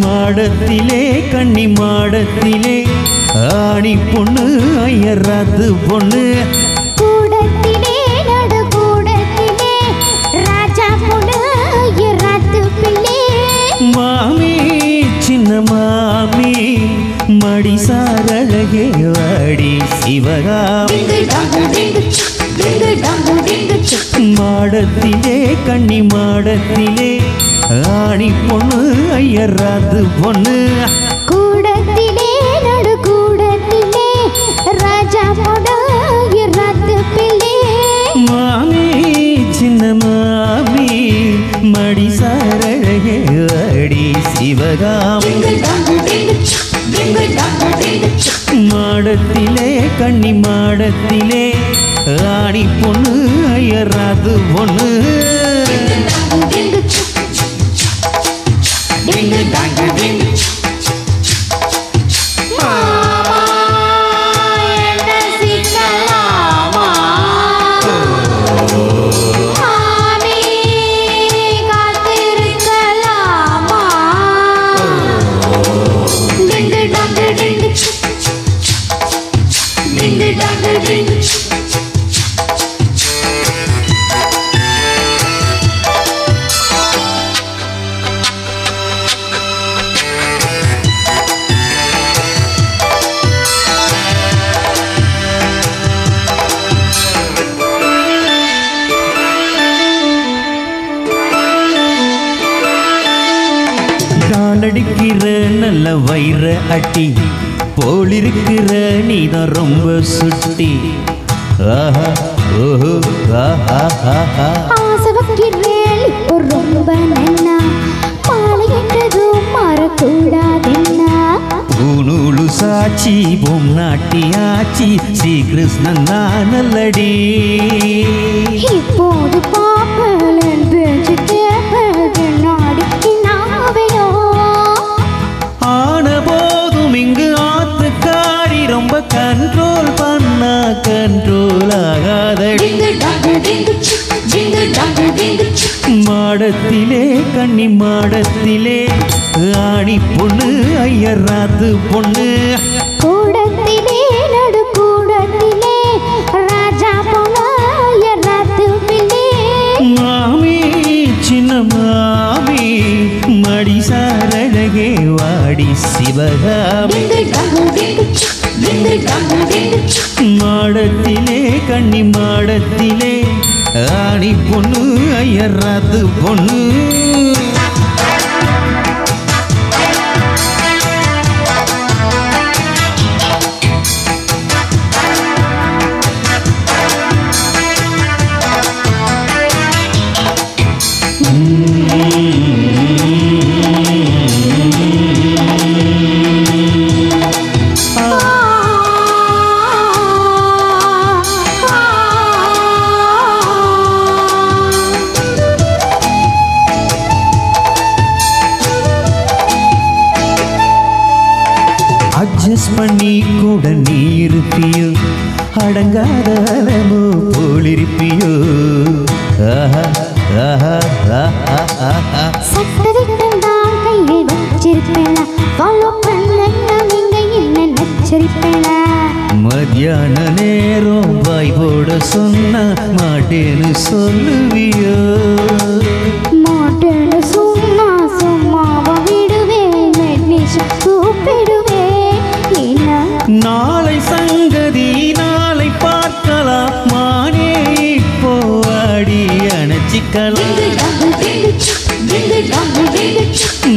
மாடத்திலே கன்னி மாடத்திலே ஆணி பொண்ணு ஐயராத்து பொண்ணு கூடத்திலே நடு கூடத்திலே ராஜா பொண்ணு ஐயராத்து பிள்ளை மாமி சின்ன மாமி மடி சாரழகே வாடி சிவகாமி மாடத்திலே கன்னி மாடத்திலே ஆணி பொண்ணு ஐயராத்து பொண்ணு கூடத்திலே நடு கூடத்திலே ராஜா பொண்ணு ஐயராத்து பிள்ளை மாமி சின்ன மாமி மடி சாரழகே வாடி சிவகாமி மாடத்திலே கன்னி மாடத்திலே ஆணி பொண்ணு ஐயராத்து பொண்ணு காலடிக்கிற நல்ல வயிற அட்டி போலிருக்கிற நீதான் ரொம்ப சுட்டி ஆஹா ஓஹோ ஆஹா ஆசவக்கிறேன் இப்போ ரொம்ப நன்னா மாலையிட்டதும் மாறக்கூடாதுன்னா பூநூலு சாட்சி பொம்நாட்டியாச்சி ஸ்ரீகிருஷ்ணன் தான் நல்லடி இப்போது பாப்பலன் பேச்சு கேட்பது நாடிக்கு நாவையோ ஆன போதும் இங்கு ஆத்துக்காரி ரொம்ப கண்ட்ரோல் பண்ணா கண்ட்ரோல் ஆகாதடி மாடத்திலே கன்னி மாடத்திலே ஆணி பொண்ணு ஐயராத்து பொண்ணு கூடத்திலே நடு கூடத்திலே ராஜா பொண்ணு ஐயராத்து பிள்ளை மாமி சின்ன மாமி மடி சாரழகே வாடி சிவகாமி மாடத்திலே கன்னி மாடத்திலே ஆணி பொண்ணு ஐயராத்து பொண்ணு அட்ஜஸ்ட் பண்ணி கூட நீ இருப்பியோ அடங்காத அலமோ போலிருப்பியோ ஆஹா ஆஹா ஆஹா சட்டதிட்டம் தான் கையில் வச்சிருப்பேனா ஃபாலோ பண்ண நீங்க என்ன நச்சரிப்பேனா மத்தியான நேரம் வாய் போட சொன்னா மாட்டேன்னு சொல்லுவியோ மாட்டேன்னு சும்மா சும்மாவா விடுவேன் மெட்னிஷன் கூப்பிடுவேன் என்ன நாளை சங்கதி நாளை பார்க்கலாம் மானே இப்போ அடி அணைச்சிக்கலாம்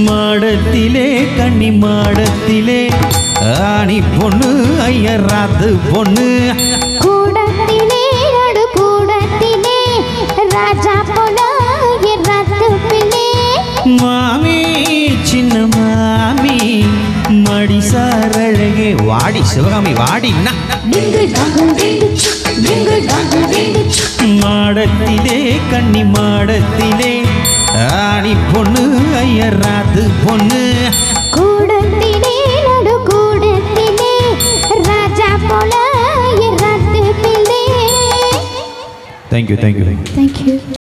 மாடத்திலே கன்னி மாடத்திலே ஆணி பொண்ணு ஐயராத்து பொண்ணு கூடத்திலே நடு கூடத்திலே ராஜா பொண்ணு ஐயராத்து பிள்ளை மாமி சின்ன மாமி மடி சாரழகே வாடி சிவகாமி வாடின்னா மாடத்திலே கன்னி மாடத்திலே ஆணி பொண்ணு ஐயராத்து பொண்ணு கூடத்திலே நடு கூடத்திலே ராஜா போல ராத்து பிள்ளை. Thank you thank you Thank you.